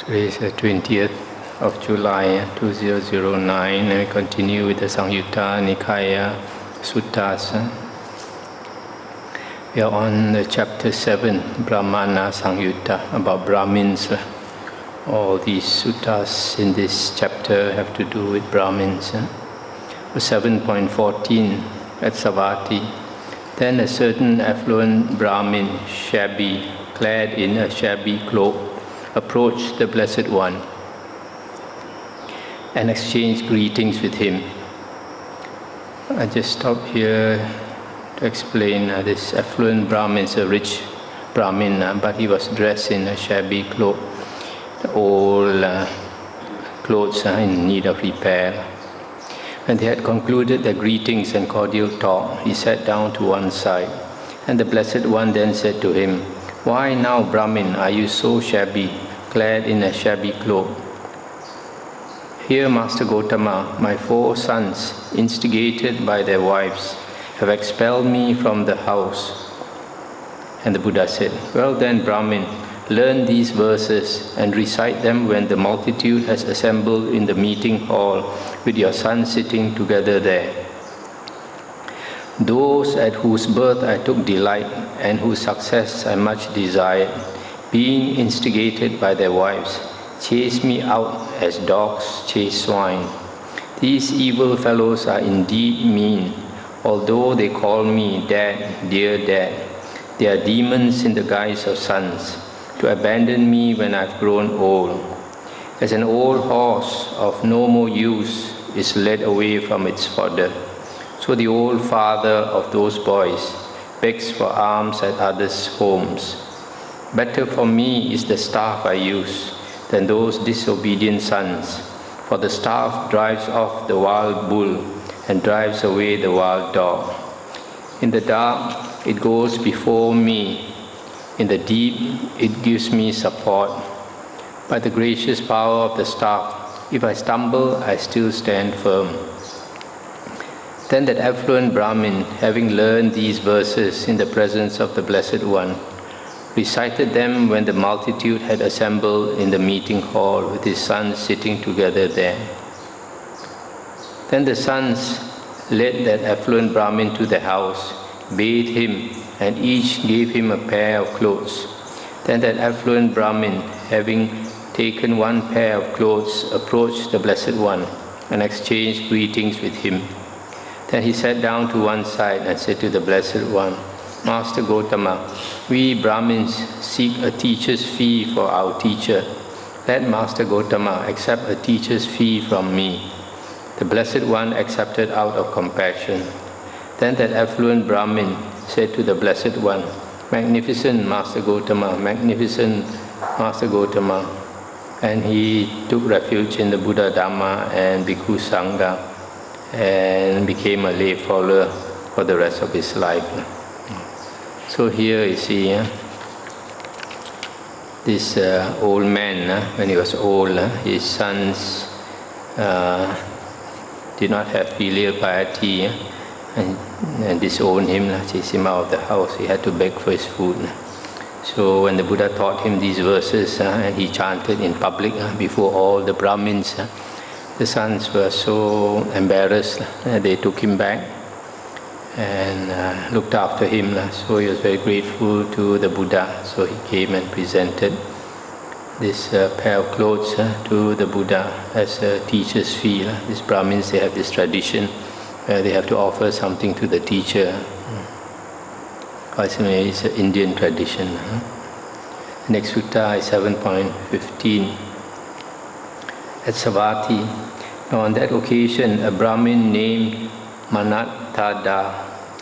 Today is the 20th of July 2009 and we continue with the Samyutta, Nikaya, Suttas. We are on the chapter 7, Brahmana Samyutta, about Brahmins. All these suttas in this chapter have to do with Brahmins. 7.14 at Savatthi. Then a certain affluent Brahmin, shabby, clad in a shabby cloak, approached the Blessed One and exchanged greetings with him. I just stop here to explain this affluent Brahmin is a rich Brahmin, but he was dressed in a shabby cloak. The old clothes are in need of repair. When they had concluded their greetings and cordial talk, he sat down to one side, and the Blessed One then said to him, "Why now, Brahmin, are you so shabby, clad in a shabby cloak?" "Here, Master Gotama, my 4 sons, instigated by their wives, have expelled me from the house." And the Buddha said, "Well then, Brahmin, learn these verses and recite them when the multitude has assembled in the meeting hall with your sons sitting together there. Those at whose birth I took delight and whose success I much desired, being instigated by their wives, chase me out as dogs chase swine. These evil fellows are indeed mean, although they call me Dad, dear Dad. They are demons in the guise of sons, to abandon me when I've grown old. As an old horse of no more use is led away from its fodder, so the old father of those boys begs for alms at others' homes. Better for me is the staff I use than those disobedient sons, for the staff drives off the wild bull and drives away the wild dog. In the dark it goes before me, in the deep it gives me support. By the gracious power of the staff, if I stumble, I still stand firm." Then that affluent Brahmin, having learned these verses in the presence of the Blessed One, recited them when the multitude had assembled in the meeting hall with his sons sitting together there. Then the sons led that affluent Brahmin to the house, bathed him, and each gave him a pair of clothes. Then that affluent Brahmin, having taken one pair of clothes, approached the Blessed One and exchanged greetings with him. Then he sat down to one side and said to the Blessed One, "Master Gotama, we Brahmins seek a teacher's fee for our teacher. Let Master Gotama accept a teacher's fee from me." The Blessed One accepted out of compassion. Then that affluent Brahmin said to the Blessed One, "Magnificent Master Gotama, magnificent Master Gotama." And he took refuge in the Buddha, Dhamma and Bhikkhu Sangha and became a lay follower for the rest of his life. So here you see this old man, when he was old, his sons did not have filial piety and disowned him, chased him out of the house. He had to beg for his food. So when the Buddha taught him these verses and he chanted in public before all the Brahmins, the sons were so embarrassed. They took him back and looked after him. So he was very grateful to the Buddha. So he came and presented this pair of clothes to the Buddha as a teacher's fee. These Brahmins, they have this tradition where they have to offer something to the teacher. It's an Indian tradition. Next sutta is 7.15. At Savatthi, now on that occasion, a Brahmin named Manattada,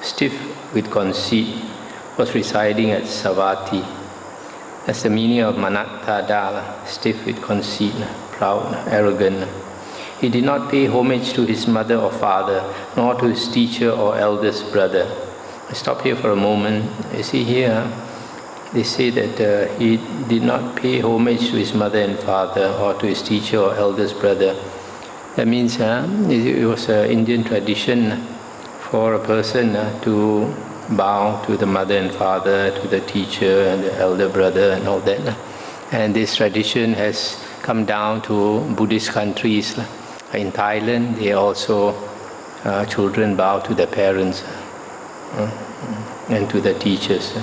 stiff with conceit, was residing at Savatthi. That's the meaning of Manattada, stiff with conceit, proud, arrogant. He did not pay homage to his mother or father, nor to his teacher or eldest brother. I stop here for a moment. You see here, they say that he did not pay homage to his mother and father or to his teacher or eldest brother. That means it was an Indian tradition for a person to bow to the mother and father, to the teacher and the elder brother and all that. And this tradition has come down to Buddhist countries. In Thailand, they also, children bow to their parents and to the teachers.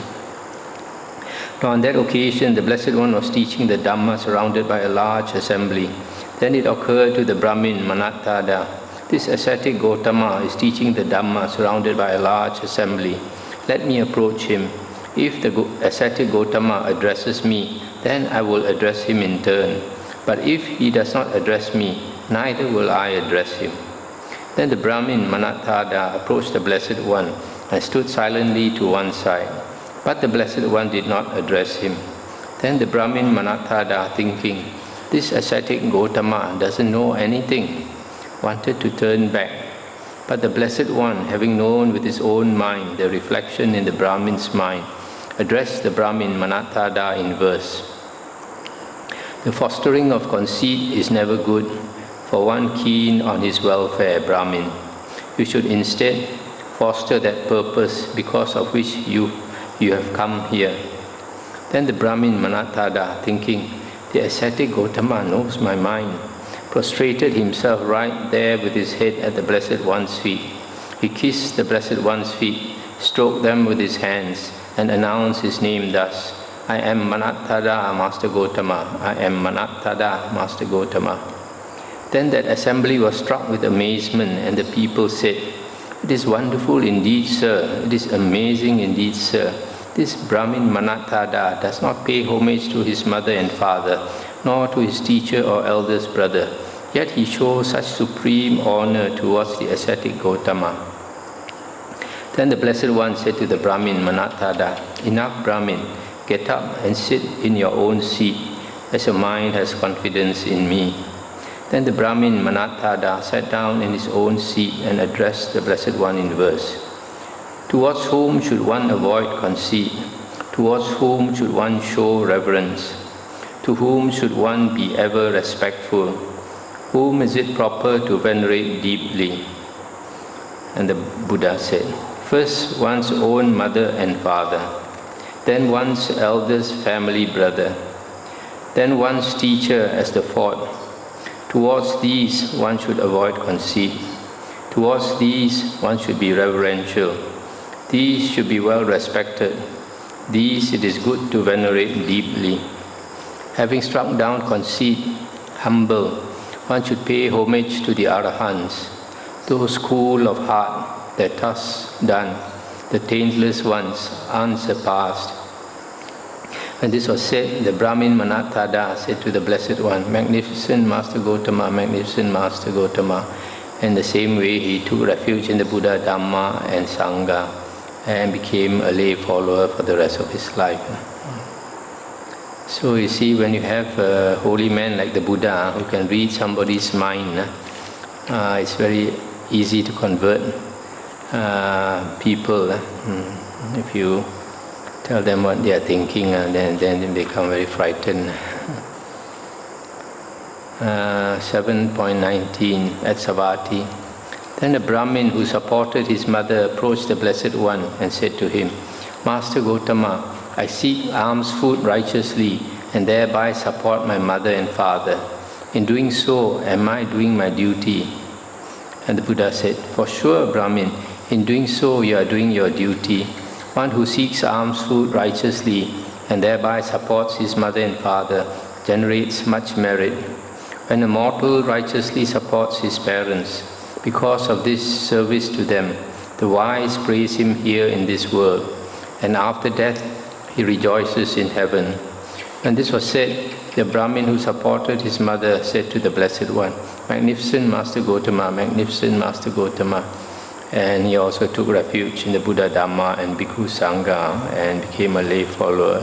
Now on that occasion, the Blessed One was teaching the Dhamma surrounded by a large assembly. Then it occurred to the Brahmin Manattada, this ascetic Gotama is teaching the Dhamma surrounded by a large assembly. Let me approach him. If the ascetic Gotama addresses me, then I will address him in turn. But if he does not address me, neither will I address him. Then the Brahmin Manattada approached the Blessed One and stood silently to one side. But the Blessed One did not address him. Then the Brahmin Manattada, thinking, this ascetic Gotama doesn't know anything, wanted to turn back. But the Blessed One, having known with his own mind the reflection in the Brahmin's mind, addressed the Brahmin Manattada in verse. The fostering of conceit is never good for one keen on his welfare, Brahmin. You should instead foster that purpose because of which you have come here. Then the Brahmin Manattada, thinking, the ascetic Gotama knows my mind, prostrated himself right there with his head at the Blessed One's feet. He kissed the Blessed One's feet, stroked them with his hands, and announced his name thus, I am Manattada, Master Gotama. I am Manattada, Master Gotama. Then that assembly was struck with amazement, and the people said, it is wonderful indeed, sir. It is amazing indeed, sir. This Brahmin Manattada does not pay homage to his mother and father, nor to his teacher or eldest brother. Yet he shows such supreme honor towards the ascetic Gotama. Then the Blessed One said to the Brahmin Manattada, enough, Brahmin, get up and sit in your own seat, as your mind has confidence in me. Then the Brahmin Manattada sat down in his own seat and addressed the Blessed One in verse. Towards whom should one avoid conceit? Towards whom should one show reverence? To whom should one be ever respectful? Whom is it proper to venerate deeply? And the Buddha said, first one's own mother and father, then one's eldest family brother, then one's teacher as the fourth. Towards these one should avoid conceit. Towards these one should be reverential. These should be well respected. These it is good to venerate deeply. Having struck down conceit, humble, one should pay homage to the Arahants, those cool of heart, their tasks done, the taintless ones, unsurpassed. When this was said, the Brahmin Manattada said to the Blessed One, magnificent Master Gotama, magnificent Master Gotama. In the same way, he took refuge in the Buddha, Dhamma and Sangha and became a lay follower for the rest of his life. So you see, when you have a holy man like the Buddha who can read somebody's mind, it's very easy to convert people. If you tell them what they are thinking, then they become very frightened. 7.19 at Savatthi. Then the Brahmin who supported his mother approached the Blessed One and said to him, Master Gotama, I seek alms food righteously and thereby support my mother and father. In doing so, am I doing my duty? And the Buddha said, for sure, Brahmin, in doing so you are doing your duty. One who seeks alms food righteously and thereby supports his mother and father generates much merit. When a mortal righteously supports his parents, because of this service to them, the wise praise him here in this world, and after death he rejoices in heaven. When this was said, the Brahmin who supported his mother said to the Blessed One, magnificent Master Gotama, magnificent Master Gotama. And he also took refuge in the Buddha, Dhamma and Bhikkhu Sangha and became a lay follower.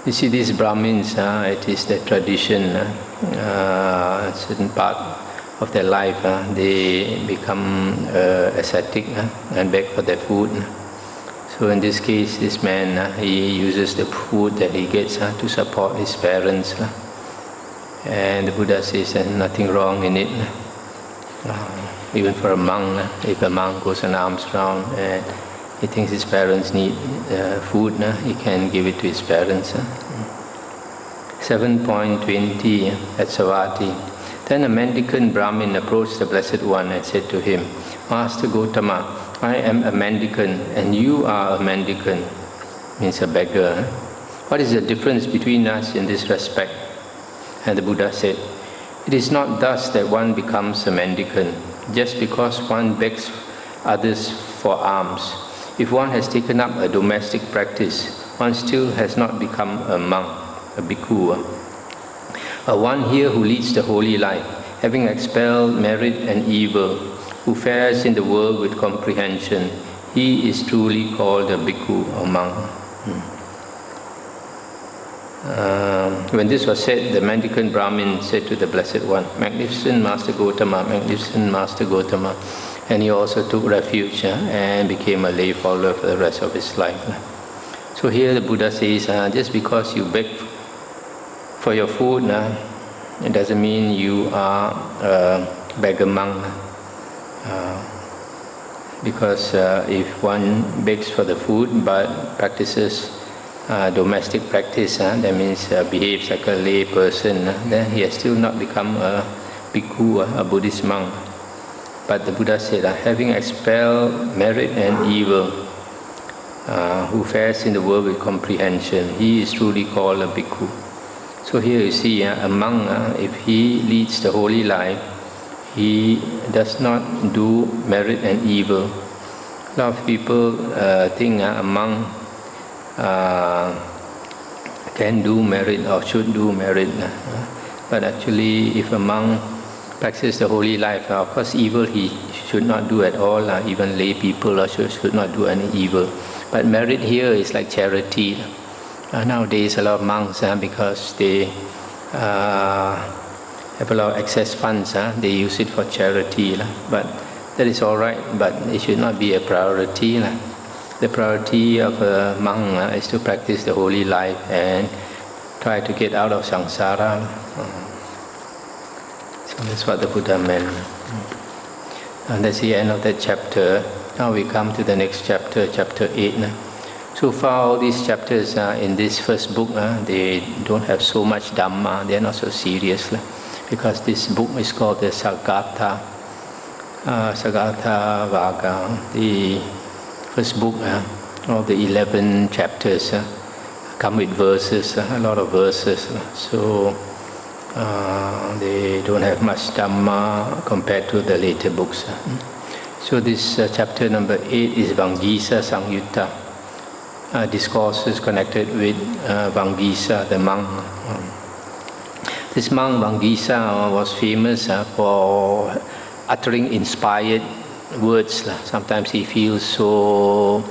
You see, these Brahmins, it is their tradition, a certain part of their life, they become ascetic and beg for their food. So in this case, this man, he uses the food that he gets to support his parents. And the Buddha says there's nothing wrong in it. Even for a monk, if a monk goes an alms round and he thinks his parents need food, he can give it to his parents. 7.20 at Savatthi. Then a mendicant Brahmin approached the Blessed One and said to him, Master Gotama, I am a mendicant and you are a mendicant, means a beggar. What is the difference between us in this respect? And the Buddha said, it is not thus that one becomes a mendicant, just because one begs others for alms. If one has taken up a domestic practice, one still has not become a monk, a bhikkhu. One here who leads the holy life, having expelled merit and evil, who fares in the world with comprehension, he is truly called a bhikkhu or monk. When this was said, the mendicant Brahmin said to the Blessed One, Magnificent Master Gotama, Magnificent Master Gotama. And he also took refuge and became a lay follower for the rest of his life. So here the Buddha says, just because you beg for your food, it doesn't mean you are a beggar monk. Because if one begs for the food but practices domestic practice, that means behaves like a lay person, then he has still not become a bhikkhu, a Buddhist monk. But the Buddha said, having expelled merit and evil, who fares in the world with comprehension, he is truly called a bhikkhu. So here you see, a monk, if he leads the holy life, he does not do merit and evil. A lot of people think a monk can do merit or should do merit. But actually, if a monk practices the holy life, of course evil he should not do at all. Even lay people should not do any evil. But merit here is like charity. Nowadays a lot of monks, because they have a lot of excess funds, they use it for charity. But that is all right, but it should not be a priority. The priority of a monk is to practice the holy life and try to get out of samsara. So that's what the Buddha meant. And that's the end of that chapter. Now we come to the next chapter, chapter 8. So far all these chapters in this first book, they don't have so much Dhamma, they are not so serious. Because this book is called the Sagatha Vaga, the first book of the 11 chapters come with verses, a lot of verses. So they don't have much Dhamma compared to the later books. So this chapter number 8 is Vangisa Samyutta, discourses connected with Vangisa, the monk. This monk Vangisa was famous for uttering inspired words. Sometimes he feels so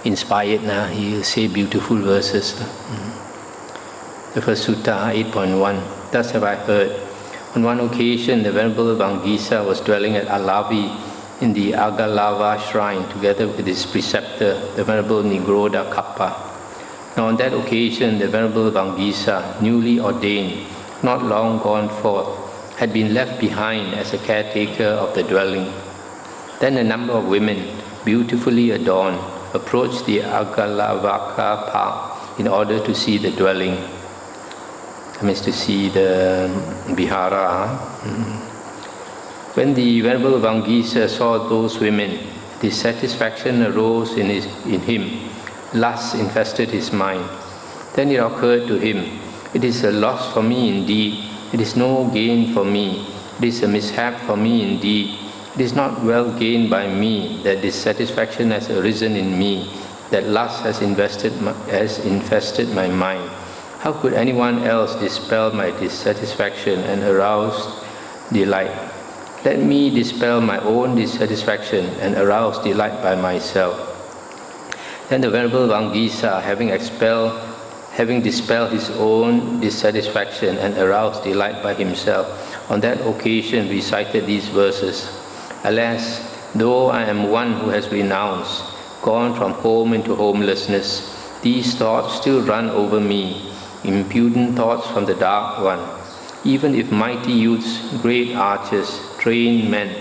inspired, he will say beautiful verses. The first sutta, 8.1. Thus have I heard. On one occasion, the Venerable Vangisa was dwelling at Alavi in the Agalava shrine together with his preceptor, the Venerable Nigrodha Kappa. Now on that occasion, the Venerable Vangisa, newly ordained, not long gone forth, had been left behind as a caretaker of the dwelling. Then a number of women, beautifully adorned, approached the Agalavaka park in order to see the dwelling. That means to see the Vihara. When the Venerable Vangisa saw those women, dissatisfaction arose in him. Lust infested his mind. Then it occurred to him, it is a loss for me indeed. It is no gain for me. It is a mishap for me indeed. It is not well gained by me that dissatisfaction has arisen in me, that lust has infested my mind. How could anyone else dispel my dissatisfaction and arouse delight? Let me dispel my own dissatisfaction and arouse delight by myself. Then the Venerable Vangisa, having dispelled his own dissatisfaction and aroused delight by himself, on that occasion recited these verses. Alas, though I am one who has renounced, gone from home into homelessness, these thoughts still run over me, impudent thoughts from the Dark One. Even if mighty youths, great archers, trained men,